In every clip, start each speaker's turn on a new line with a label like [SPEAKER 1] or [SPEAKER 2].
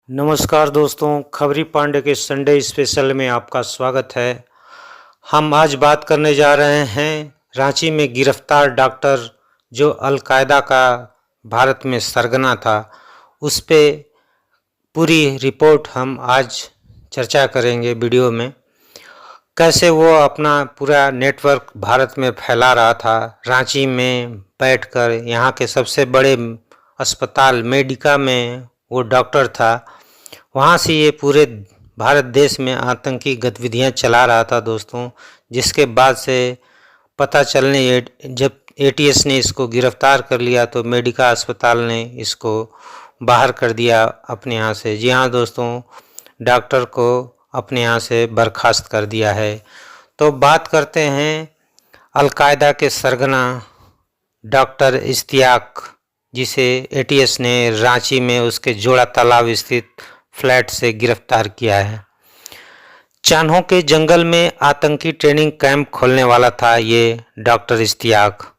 [SPEAKER 1] नमस्कार दोस्तों, खबरी पांडे के संडे स्पेशल में आपका स्वागत है। हम आज बात करने जा रहे हैं रांची में गिरफ्तार डॉक्टर जो अलकायदा का भारत में सरगना था, उस पे पूरी रिपोर्ट हम आज चर्चा करेंगे वीडियो में। कैसे वो अपना पूरा नेटवर्क भारत में फैला रहा था, रांची में बैठकर यहाँ के सबसे बड़े अस्पताल मेडिका में वो डॉक्टर था, वहाँ से ये पूरे भारत देश में आतंकी गतिविधियाँ चला रहा था दोस्तों। जिसके बाद से पता चलने जब एटीएस ने इसको गिरफ्तार कर लिया तो मेडिका अस्पताल ने इसको बाहर कर दिया अपने यहाँ से। जी हाँ दोस्तों, डॉक्टर को अपने यहाँ से बर्खास्त कर दिया है। तो बात करते हैं अलकायदा के सरगना डॉक्टर इश्तियाक, जिसे एटीएस ने रांची में उसके जोड़ा तालाब स्थित फ्लैट से गिरफ्तार किया है। चान्हो के जंगल में आतंकी ट्रेनिंग कैंप खोलने वाला था ये डॉक्टर इश्तियाक,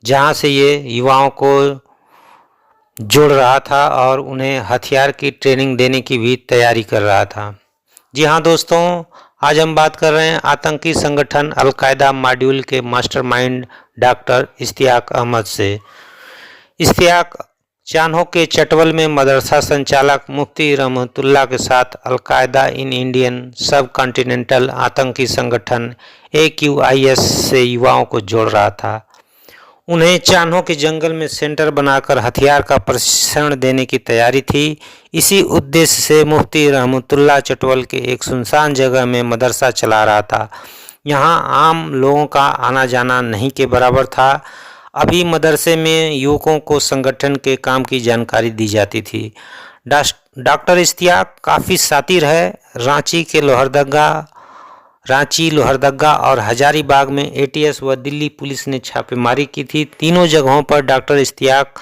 [SPEAKER 1] जहां से ये युवाओं को जोड़ रहा था और उन्हें हथियार की ट्रेनिंग देने की भी तैयारी कर रहा था। जी हाँ दोस्तों, आज हम बात कर रहे हैं आतंकी संगठन अलकायदा मॉड्यूल के मास्टरमाइंड डॉक्टर इश्तियाक अहमद से। इश्तियाक चान्हो के चटवल में मदरसा संचालक मुफ्ती रहमतुल्लाह के साथ अलकायदा इन इंडियन सब कॉन्टिनेंटल आतंकी संगठन AQIS से युवाओं को जोड़ रहा था। उन्हें चान्हो के जंगल में सेंटर बनाकर हथियार का प्रशिक्षण देने की तैयारी थी। इसी उद्देश्य से मुफ्ती रहमतुल्लाह चटवल के एक सुनसान जगह में मदरसा चला रहा था। यहाँ आम लोगों का आना जाना नहीं के बराबर था। अभी मदरसे में युवकों को संगठन के काम की जानकारी दी जाती थी। डॉक्टर इश्तियाक काफ़ी शातिर है। रांची, लोहरदगा और हजारीबाग में एटीएस व दिल्ली पुलिस ने छापेमारी की थी। तीनों जगहों पर डॉक्टर इश्तियाक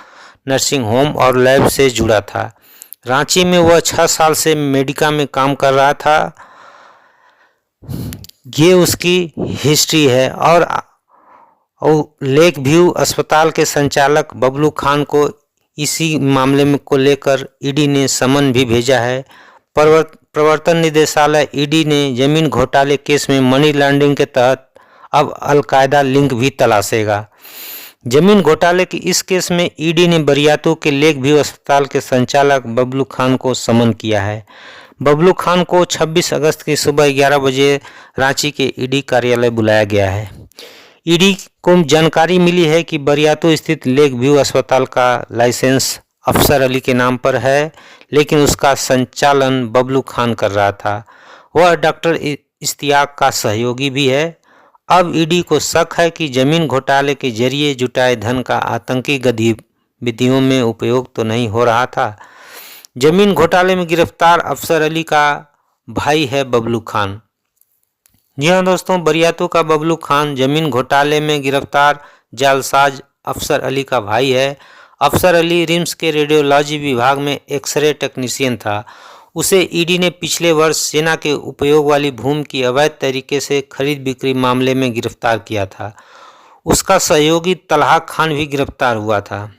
[SPEAKER 1] नर्सिंग होम और लैब से जुड़ा था। रांची में वह 6 साल से मेडिका में काम कर रहा था। ये उसकी हिस्ट्री है। और लेक व्यू अस्पताल के संचालक बबलू खान को इसी मामले में को लेकर ईडी ने समन भी भेजा है। प्रवर्तन निदेशालय ईडी ने जमीन घोटाले केस में मनी लॉन्ड्रिंग के तहत अब अलकायदा लिंक भी तलाशेगा। जमीन घोटाले के इस केस में ईडी ने बरियातू के लेक व्यू अस्पताल के संचालक बबलू खान को समन किया है। बबलू खान को 26 अगस्त की सुबह 11 बजे रांची के ईडी कार्यालय बुलाया गया है। ईडी को जानकारी मिली है कि बरियातू स्थित लेक व्यू अस्पताल का लाइसेंस अफसर अली के नाम पर है, लेकिन उसका संचालन बबलू खान कर रहा था। वह डॉक्टर इश्तियाक का सहयोगी भी है। अब ईडी को शक है कि जमीन घोटाले के जरिए जुटाए धन का आतंकी गतिविधियों में उपयोग तो नहीं हो रहा था। जमीन घोटाले में गिरफ्तार अफसर अली का भाई है बबलू खान। जी हाँ दोस्तों, बरियातू का बबलू खान जमीन घोटाले में गिरफ्तार जालसाज अफसर अली का भाई है। अफसर अली रिम्स के रेडियोलॉजी विभाग में एक्सरे टेक्नीशियन था। उसे ईडी ने पिछले वर्ष सेना के उपयोग वाली भूमि की अवैध तरीके से खरीद बिक्री मामले में गिरफ्तार किया था। उसका सहयोगी तलहा खान भी गिरफ्तार हुआ था।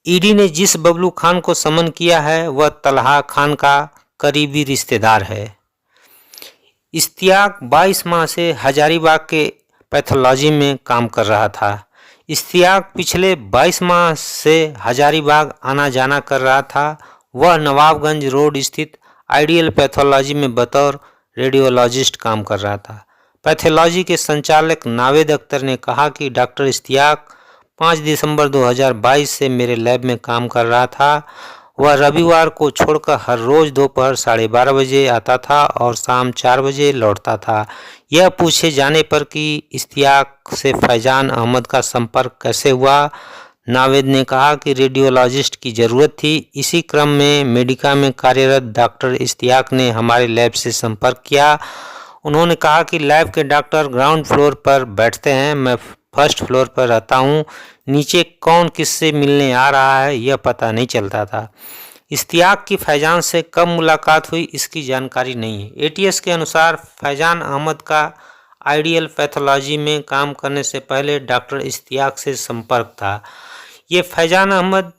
[SPEAKER 1] ईडी ने जिस बबलू खान को समन किया है वह तलहा खान का करीबी रिश्तेदार है। इश्तियाक 22 माह से हजारीबाग के पैथोलॉजी में काम कर रहा था। इश्तियाक पिछले 22 माह से हजारीबाग आना जाना कर रहा था। वह नवाबगंज रोड स्थित आइडियल पैथोलॉजी में बतौर रेडियोलॉजिस्ट काम कर रहा था। पैथोलॉजी के संचालक नावेद अख्तर ने कहा कि डॉक्टर इश्तियाक 5 दिसंबर 2022 से मेरे लैब में काम कर रहा था। वह रविवार को छोड़कर हर रोज दोपहर 12:30 बजे आता था और शाम 4 बजे लौटता था। यह पूछे जाने पर कि इश्तियाक से फैजान अहमद का संपर्क कैसे हुआ, नावेद ने कहा कि रेडियोलॉजिस्ट की ज़रूरत थी। इसी क्रम में मेडिका में कार्यरत डॉक्टर इश्तियाक ने हमारे लैब से संपर्क किया। उन्होंने कहा कि लैब के डॉक्टर ग्राउंड फ्लोर पर बैठते हैं, मैं फर्स्ट फ्लोर पर रहता हूँ। नीचे कौन किससे मिलने आ रहा है यह पता नहीं चलता था। इश्तियाक की फैजान से कब मुलाकात हुई इसकी जानकारी नहीं है। एटीएस के अनुसार फैजान अहमद का आइडियल पैथोलॉजी में काम करने से पहले डॉक्टर इश्तियाक से संपर्क था। ये फैजान अहमद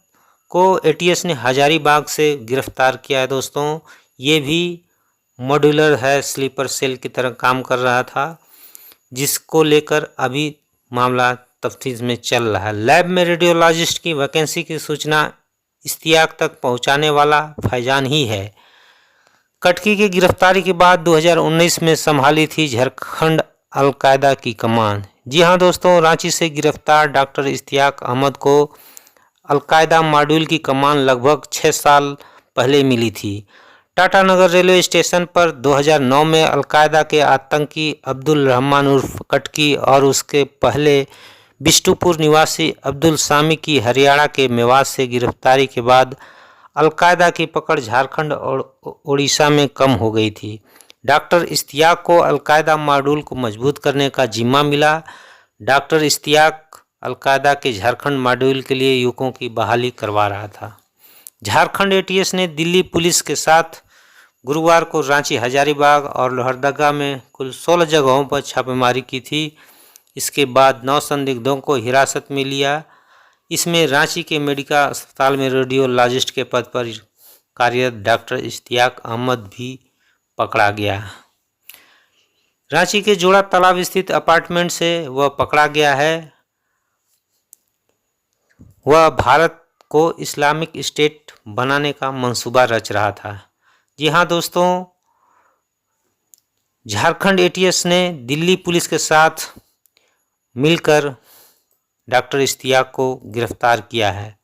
[SPEAKER 1] को एटीएस ने हजारीबाग से गिरफ्तार किया है दोस्तों। ये भी मॉड्यूलर है, स्लीपर सेल की तरह काम कर रहा था, जिसको लेकर अभी मामला तफ्तीश में चल रहा है। लैब में रेडियोलॉजिस्ट की वैकेंसी की सूचना इश्तियाक तक पहुंचाने वाला फैजान ही है। कटकी की गिरफ्तारी के बाद 2019 में संभाली थी झारखंड अलकायदा की कमान। जी हाँ दोस्तों, रांची से गिरफ्तार डॉक्टर इश्तियाक अहमद को अलकायदा मॉड्यूल की कमान लगभग 6 साल पहले मिली थी। टाटानगर रेलवे स्टेशन पर 2009 में अलकायदा के आतंकी अब्दुल रहमान उर्फ कटकी और उसके पहले बिष्टुपुर निवासी अब्दुल सामी की हरियाणा के मेवात से गिरफ्तारी के बाद अलकायदा की पकड़ झारखंड और उड़ीसा में कम हो गई थी। डॉक्टर इश्तियाक को अलकायदा मॉड्यूल को मजबूत करने का जिम्मा मिला। डॉक्टर इश्तियाक अलकायदा के झारखंड मॉड्यूल के लिए युवकों की बहाली करवा रहा था। झारखंड एटीएस ने दिल्ली पुलिस के साथ गुरुवार को रांची, हजारीबाग और लोहरदगा में कुल 16 जगहों पर छापेमारी की थी। इसके बाद 9 संदिग्धों को हिरासत में लिया। इसमें रांची के मेडिकल अस्पताल में रेडियोलॉजिस्ट के पद पर कार्यरत डॉक्टर इश्तियाक अहमद भी पकड़ा गया। रांची के जोड़ा तालाब स्थित अपार्टमेंट से वह पकड़ा गया है। वह भारत को इस्लामिक स्टेट बनाने का मंसूबा रच रहा था। जी हाँ दोस्तों, झारखंड एटीएस ने दिल्ली पुलिस के साथ मिलकर डॉक्टर इश्तियाक को गिरफ्तार किया है।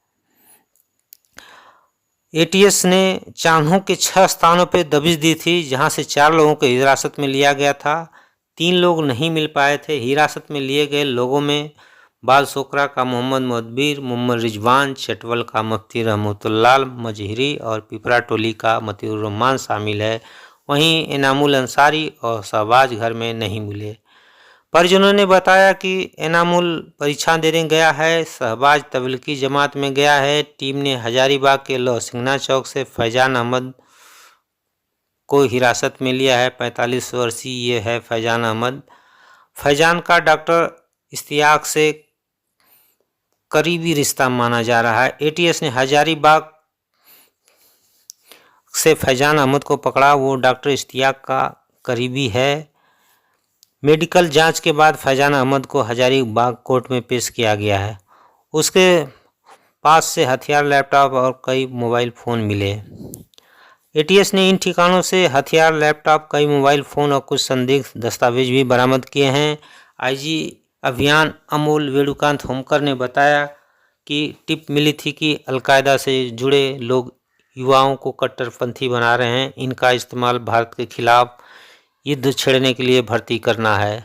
[SPEAKER 1] एटीएस ने चान्हों के 6 स्थानों पर दबिश दी थी, जहां से 4 लोगों को हिरासत में लिया गया था। 3 लोग नहीं मिल पाए थे। हिरासत में लिए गए लोगों में बाल सोकरा का मोहम्मद मुदब्बिर, मोहम्मद रिजवान, चटवल का मुफ्ती रहमतुल्लाह मजहरी और पिपरा टोली का मतीउर रहमान शामिल है। वहीं इनामुल अंसारी और शहबाज घर में नहीं मिले। परिजनों ने बताया कि इनामुल परीक्षा देने गया है, शहबाज तबलीगी जमात में गया है। टीम ने हजारीबाग के लोहसिंगना चौक से फैजान अहमद को हिरासत में लिया है। 45 वर्षीय ये है फैजान अहमद। फैजान का डॉक्टर इश्तियाक से करीबी रिश्ता माना जा रहा है। एटीएस ने हजारीबाग से फैजान अहमद को पकड़ा। वो डॉक्टर इश्तियाक का करीबी है। मेडिकल जांच के बाद फैजान अहमद को हजारीबाग कोर्ट में पेश किया गया है। उसके पास से हथियार, लैपटॉप और कई मोबाइल फ़ोन मिले। एटीएस ने इन ठिकानों से हथियार, लैपटॉप, कई मोबाइल फ़ोन और कुछ संदिग्ध दस्तावेज भी बरामद किए हैं। आईजी अभियान अमोल वेणुकांत होमकर ने बताया कि टिप मिली थी कि अलकायदा से जुड़े लोग युवाओं को कट्टरपंथी बना रहे हैं। इनका इस्तेमाल भारत के खिलाफ युद्ध छेड़ने के लिए भर्ती करना है।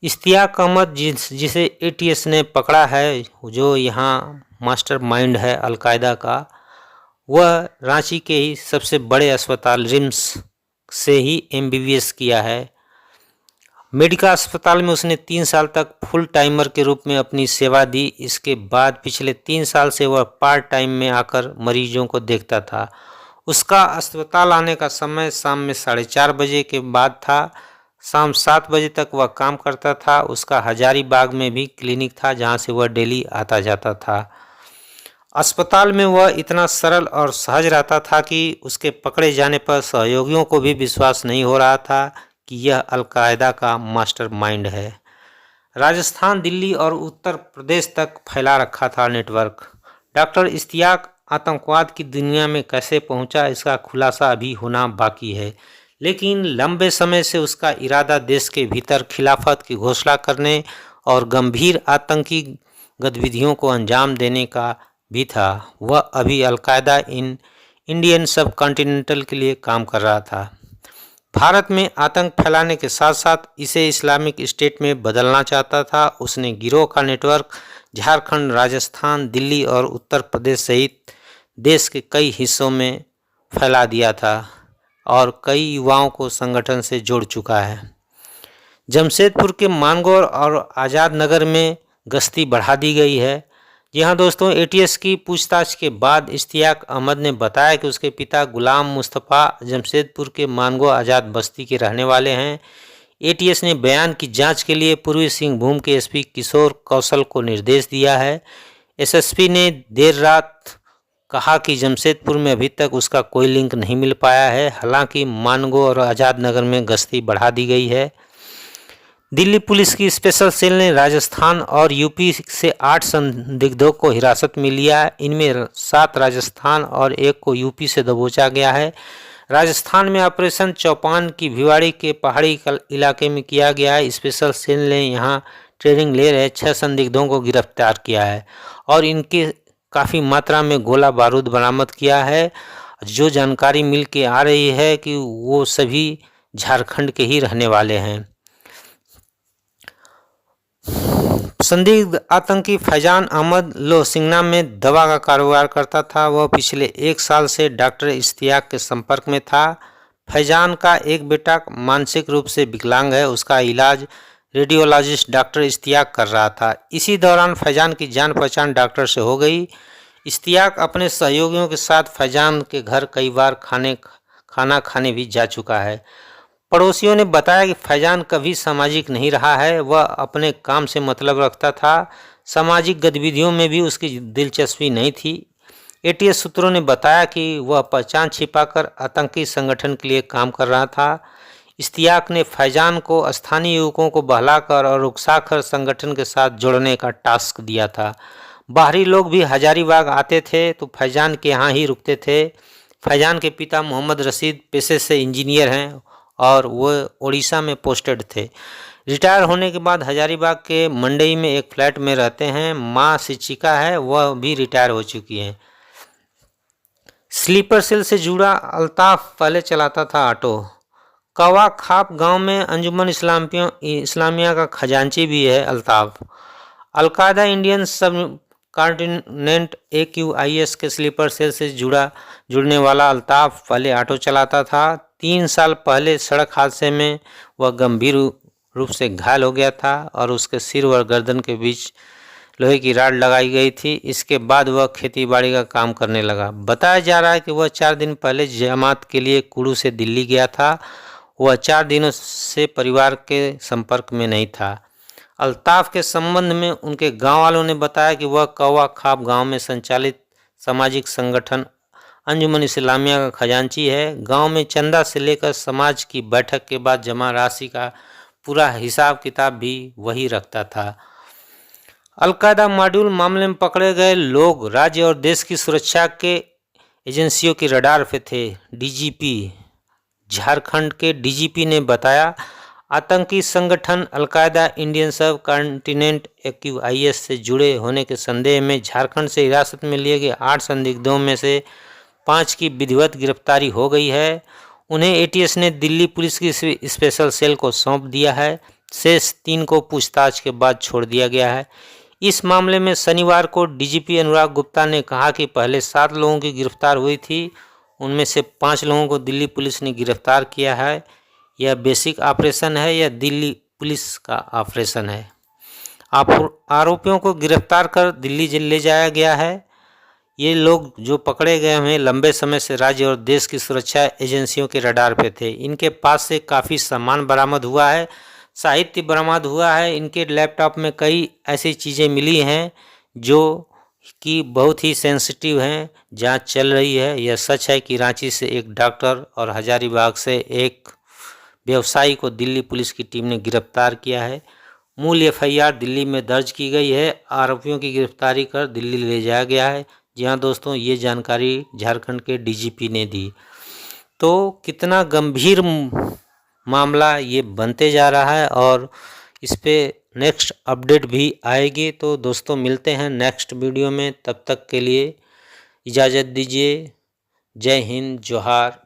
[SPEAKER 1] इश्तियाक अहमद जिसे एटीएस ने पकड़ा है, जो यहाँ मास्टरमाइंड है अलकायदा का, वह रांची के ही सबसे बड़े अस्पताल रिम्स से ही एमबीबीएस किया है। मेडिकल अस्पताल में उसने 3 साल तक फुल टाइमर के रूप में अपनी सेवा दी। इसके बाद पिछले 3 साल से वह पार्ट टाइम में आकर मरीजों को देखता था। उसका अस्पताल आने का समय शाम में 4:30 बजे के बाद था। शाम 7 बजे तक वह काम करता था। उसका हजारीबाग में भी क्लिनिक था, जहां से वह डेली आता जाता था। अस्पताल में वह इतना सरल और सहज रहता था कि उसके पकड़े जाने पर सहयोगियों को भी विश्वास नहीं हो रहा था कि यह अलकायदा का मास्टरमाइंड है। राजस्थान, दिल्ली और उत्तर प्रदेश तक फैला रखा था नेटवर्क। डॉक्टर इश्तियाक आतंकवाद की दुनिया में कैसे पहुंचा, इसका खुलासा अभी होना बाकी है, लेकिन लंबे समय से उसका इरादा देश के भीतर खिलाफत की घोषणा करने और गंभीर आतंकी गतिविधियों को अंजाम देने का भी था। वह अभी अलकायदा इंडियन सब कॉन्टिनेंटल के लिए काम कर रहा था। भारत में आतंक फैलाने के साथ साथ इसे इस्लामिक स्टेट में बदलना चाहता था। उसने गिरोह का नेटवर्क झारखंड, राजस्थान, दिल्ली और उत्तर प्रदेश सहित देश के कई हिस्सों में फैला दिया था और कई युवाओं को संगठन से जोड़ चुका है। जमशेदपुर के मानगौर और आज़ाद नगर में गश्ती बढ़ा दी गई है। जी हाँ दोस्तों, एटीएस की पूछताछ के बाद इश्तियाक अहमद ने बताया कि उसके पिता गुलाम मुस्तफ़ा जमशेदपुर के मानगो आज़ाद बस्ती के रहने वाले हैं। एटीएस ने बयान की जांच के लिए पूर्वी सिंहभूम के एसपी किशोर कौशल को निर्देश दिया है। एसएसपी ने देर रात कहा कि जमशेदपुर में अभी तक उसका कोई लिंक नहीं मिल पाया है। हालांकि मानगो और आज़ाद नगर में गश्ती बढ़ा दी गई है। दिल्ली पुलिस की स्पेशल सेल ने राजस्थान और यूपी से 8 संदिग्धों को हिरासत में लिया है। इनमें 7 राजस्थान और 1 को यूपी से दबोचा गया है। राजस्थान में ऑपरेशन चौपान की भिवाड़ी के पहाड़ी इलाके में किया गया है। स्पेशल सेल ने यहां ट्रेनिंग ले रहे 6 संदिग्धों को गिरफ्तार किया है और इनके काफ़ी मात्रा में गोला बारूद बरामद किया है। जो जानकारी मिल के आ रही है कि वो सभी झारखंड के ही रहने वाले हैं। संदिग्ध आतंकी फैजान अहमद लोहसिंगना में दवा का कारोबार करता था। वह पिछले 1 साल से डॉक्टर इश्तियाक के संपर्क में था। फैजान का एक बेटा मानसिक रूप से विकलांग है। उसका इलाज रेडियोलॉजिस्ट डॉक्टर इश्तियाक कर रहा था। इसी दौरान फैजान की जान पहचान डॉक्टर से हो गई। इश्तियाक अपने सहयोगियों के साथ फैजान के घर कई बार खाना खाने भी जा चुका है। पड़ोसियों ने बताया कि फैजान कभी सामाजिक नहीं रहा है। वह अपने काम से मतलब रखता था। सामाजिक गतिविधियों में भी उसकी दिलचस्पी नहीं थी। एटीएस सूत्रों ने बताया कि वह पहचान छिपाकर आतंकी संगठन के लिए काम कर रहा था। इश्तियाक ने फैजान को स्थानीय युवकों को बहलाकर और उकसाकर संगठन के साथ जोड़ने का टास्क दिया था। बाहरी लोग भी हजारीबाग आते थे तो फैजान के यहाँ ही रुकते थे। फैजान के पिता मोहम्मद रशीद पेशे से इंजीनियर हैं और वो उड़ीसा में पोस्टेड थे। रिटायर होने के बाद हजारीबाग के मंडई में एक फ्लैट में रहते हैं। माँ शिक्षिका है, वह भी रिटायर हो चुकी हैं। स्लीपर सेल से जुड़ा अल्ताफ पहले चलाता था ऑटो। कवा खाप गांव में अंजुमन इस्लामिया का खजांची भी है अल्ताफ। अलकायदा इंडियन सब कॉन्टिनेंट AQIS के स्लीपर सेल से जुड़ने वाला अल्ताफ पहले ऑटो चलाता था। 3 साल पहले सड़क हादसे में वह गंभीर रूप से घायल हो गया था और उसके सिर और गर्दन के बीच लोहे की राड लगाई गई थी। इसके बाद वह खेतीबाड़ी का काम करने लगा। बताया जा रहा है कि वह 4 दिन पहले जमात के लिए कुड़ू से दिल्ली गया था। वह 4 दिनों से परिवार के संपर्क में नहीं था। अल्ताफ के संबंध में उनके गांव वालों ने बताया कि वह कौवा खाप गांव में संचालित सामाजिक संगठन अंजुमन इस्लामिया का खजांची है। गांव में चंदा से लेकर समाज की बैठक के बाद जमा राशि का पूरा हिसाब किताब भी वही रखता था। अलकायदा मॉड्यूल मामले में पकड़े गए लोग राज्य और देश की सुरक्षा के एजेंसियों की रडार पे थे। डीजीपी झारखंड के डीजीपी ने बताया, आतंकी संगठन अलकायदा इंडियन सब कॉन्टिनेंट AQIS से जुड़े होने के संदेह में झारखंड से हिरासत में लिए गए 8 संदिग्धों में से 5 की विधिवत गिरफ्तारी हो गई है। उन्हें एटीएस ने दिल्ली पुलिस की स्पेशल सेल को सौंप दिया है। शेष 3 को पूछताछ के बाद छोड़ दिया गया है। इस मामले में शनिवार को डीजीपी अनुराग गुप्ता ने कहा कि पहले 7 लोगों की गिरफ्तार हुई थी। उनमें से 5 लोगों को दिल्ली पुलिस ने गिरफ्तार किया है। यह बेसिक ऑपरेशन है या दिल्ली पुलिस का ऑपरेशन है। आरोपियों को गिरफ्तार कर दिल्ली जेल ले जाया गया है। ये लोग जो पकड़े गए हैं लंबे समय से राज्य और देश की सुरक्षा एजेंसियों के रडार पे थे। इनके पास से काफ़ी सामान बरामद हुआ है, साहित्य बरामद हुआ है। इनके लैपटॉप में कई ऐसी चीज़ें मिली हैं जो कि बहुत ही सेंसिटिव हैं। जांच चल रही है। यह सच है कि रांची से एक डॉक्टर और हजारीबाग से एक व्यवसायी को दिल्ली पुलिस की टीम ने गिरफ्तार किया है। मूल FIR दिल्ली में दर्ज की गई है। आरोपियों की गिरफ्तारी कर दिल्ली ले जाया गया है। जी हाँ दोस्तों, ये जानकारी झारखंड के डीजीपी ने दी। तो कितना गंभीर मामला ये बनते जा रहा है और इस पे नेक्स्ट अपडेट भी आएगी। तो दोस्तों मिलते हैं नेक्स्ट वीडियो में। तब तक के लिए इजाज़त दीजिए। जय हिंद, जोहार।